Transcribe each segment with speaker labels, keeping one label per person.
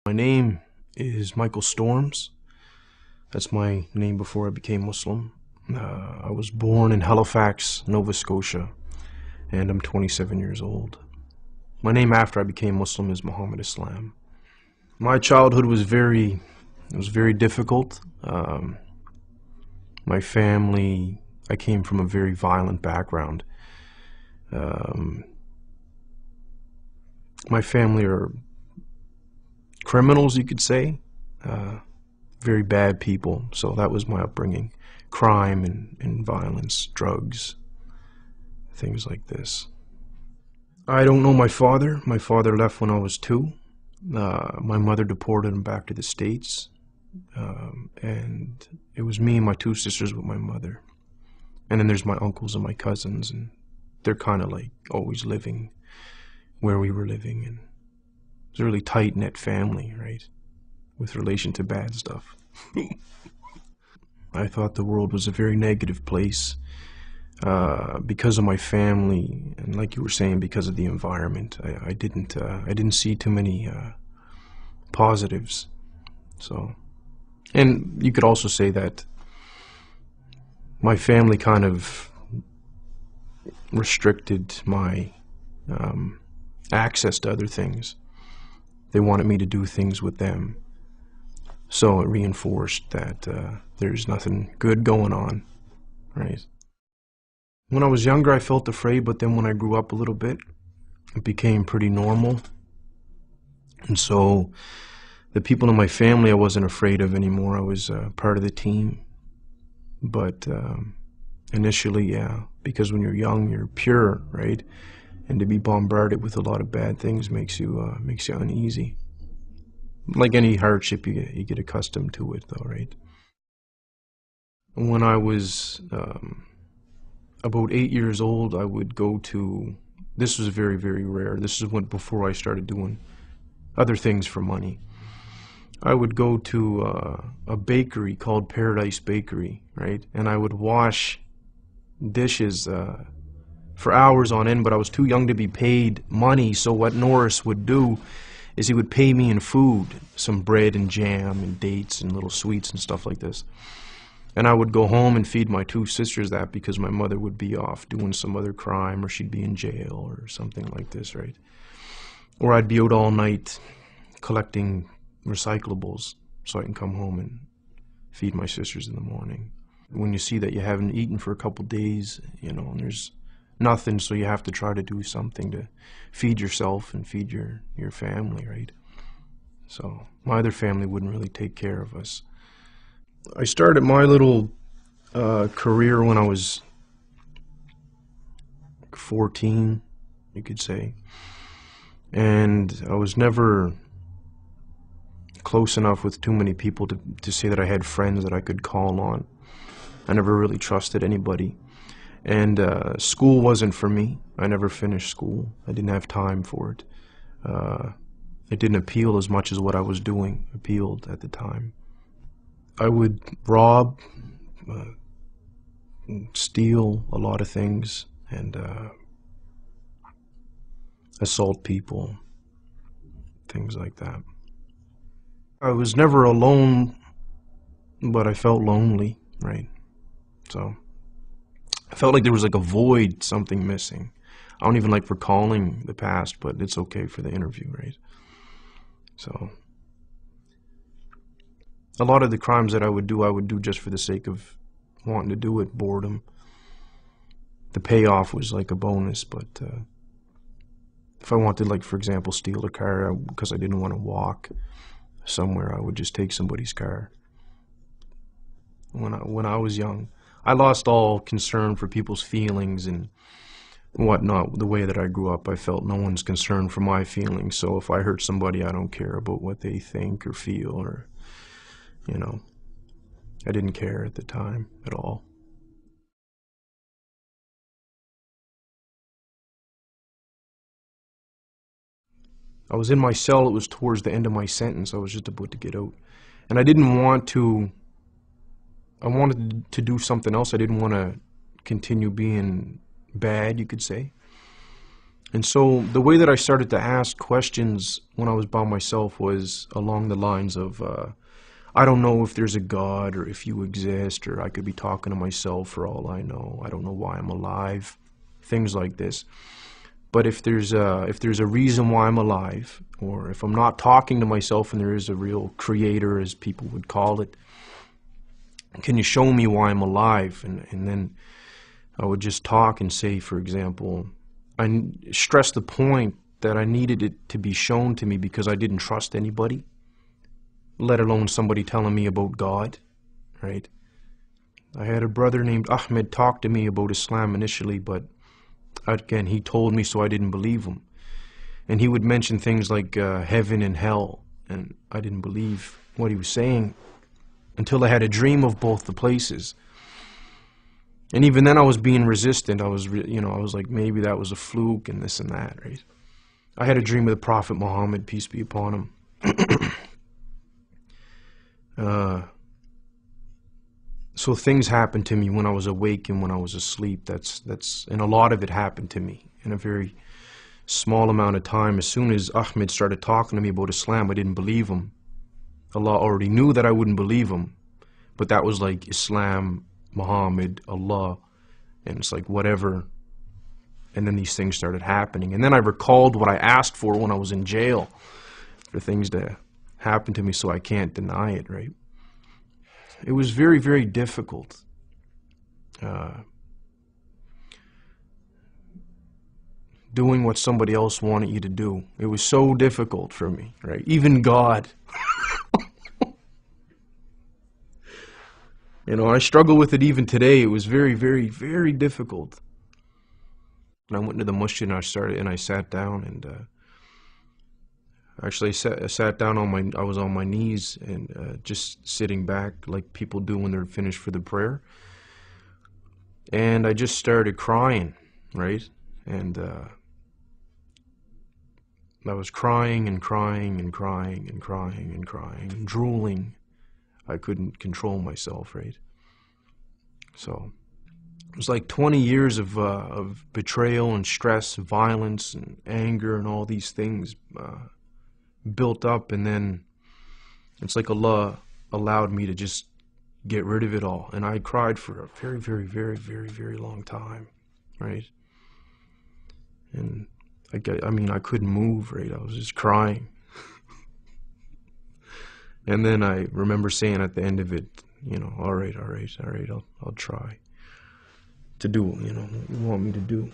Speaker 1: My name is Michael Storms. That's my name before I became Muslim. I was born in Halifax, Nova Scotia, and I'm 27 years old. My name after I became Muslim is Muhammad Islam. My childhood was very difficult. My family, I came from a very violent background. My family are criminals, you could say. Very bad people. So that was my upbringing. Crime and violence, drugs, things like this. I don't know my father. My father left when I was 2. My mother deported him back to the States. And it was me and my 2 sisters with my mother. And then there's my uncles and my cousins, and they're kind of like always living where we were living. And it's a really tight-knit family, right? With relation to bad stuff. I thought the world was a very negative place because of my family, and like you were saying, because of the environment. I didn't see too many positives. So, and you could also say that my family kind of restricted my access to other things. They wanted me to do things with them. So it reinforced that there's nothing good going on, right? When I was younger, I felt afraid, but then when I grew up a little bit, it became pretty normal. And so the people in my family I wasn't afraid of anymore. I was part of the team. But initially, yeah, because when you're young, you're pure, right? And to be bombarded with a lot of bad things makes you uneasy. Like any hardship, you get accustomed to it, though, right? When I was about 8 years old, I would go to. This was very, very rare. This is before I started doing other things for money. I would go to a bakery called Paradise Bakery, right? And I would wash dishes for hours on end, but I was too young to be paid money. So what Norris would do is he would pay me in food, some bread and jam and dates and little sweets and stuff like this. And I would go home and feed my 2 sisters that because my mother would be off doing some other crime, or she'd be in jail or something like this, right? Or I'd be out all night collecting recyclables so I can come home and feed my sisters in the morning. When you see that you haven't eaten for a couple days, you know, and there's nothing, so you have to try to do something to feed yourself and feed your family, right? So my other family wouldn't really take care of us. I started my little career when I was 14, you could say. And I was never close enough with too many people to say that I had friends that I could call on. I never really trusted anybody. And school wasn't for me. I never finished school. I didn't have time for it. It didn't appeal as much as what I was doing appealed at the time. I would rob, steal a lot of things, and assault people, things like that. I was never alone, but I felt lonely, right? So I felt like there was like a void, something missing. I don't even like recalling the past, but it's okay for the interview, right? So a lot of the crimes that I would do just for the sake of wanting to do it, boredom. The payoff was like a bonus, but if I wanted, like, for example, steal a car because I didn't want to walk somewhere, I would just take somebody's car. When I was young, I lost all concern for people's feelings and whatnot. The way that I grew up, I felt no one's concerned for my feelings. So if I hurt somebody, I don't care about what they think or feel, or, you know, I didn't care at the time at all. I was in my cell. It was towards the end of my sentence. I was just about to get out. And I didn't want to, I wanted to do something else. I didn't want to continue being bad, you could say. And so the way that I started to ask questions when I was by myself was along the lines of, I don't know if there's a God or if you exist, or I could be talking to myself for all I know. I don't know why I'm alive. Things like this. But if there's a reason why I'm alive, or if I'm not talking to myself and there is a real creator, as people would call it, can you show me why I'm alive? And then I would just talk and say, for example, I stressed the point that I needed it to be shown to me because I didn't trust anybody, let alone somebody telling me about God, right? I had a brother named Ahmed talk to me about Islam initially, but again, he told me, so I didn't believe him. And he would mention things like heaven and hell, and I didn't believe what he was saying until I had a dream of both the places. And even then I was being resistant. I was like, maybe that was a fluke and this and that, right? I had a dream of the Prophet Muhammad, peace be upon him. So things happened to me when I was awake and when I was asleep. And a lot of it happened to me in a very small amount of time. As soon as Ahmed started talking to me about Islam, I didn't believe him. Allah already knew that I wouldn't believe him, but that was like Islam, Muhammad, Allah, and it's like whatever. And then these things started happening. And then I recalled what I asked for when I was in jail, for things to happen to me, so I can't deny it, right? It was very, very difficult. Doing what somebody else wanted you to do. It was so difficult for me, right? Even God. I struggle with it even today. It was very, very, very difficult. And I went to the masjid and I sat down and actually I sat down I was on my knees and just sitting back like people do when they're finished for the prayer. And I just started crying, right? And I was crying and crying and crying and crying and crying and drooling. I couldn't control myself, right? So it was like 20 years of betrayal and stress, violence and anger and all these things built up, and then it's like Allah allowed me to just get rid of it all. And I cried for a very, very, very, very, very long time, right? And I couldn't move, right? I was just crying. And then I remember saying at the end of it, all right, I'll try to do, what you want me to do.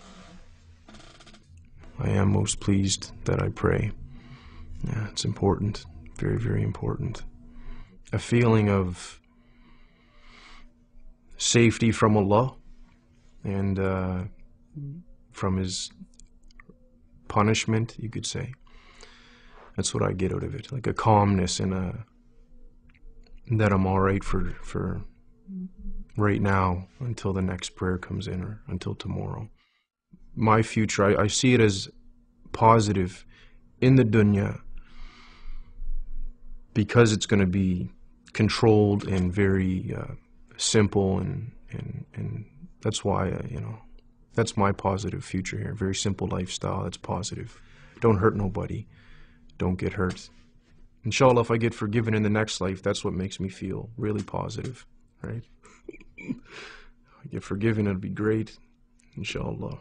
Speaker 1: I am most pleased that I pray. Yeah, it's important, very, very important. A feeling of safety from Allah and from His punishment, you could say. That's what I get out of it, like a calmness and that I'm all right for right now until the next prayer comes in or until tomorrow. My future, I see it as positive in the dunya because it's going to be controlled and very simple and that's why, that's my positive future here. Very simple lifestyle, that's positive. Don't hurt nobody. Don't get hurt. Inshallah, if I get forgiven in the next life, that's what makes me feel really positive, right? If I get forgiven, it'll be great, inshallah.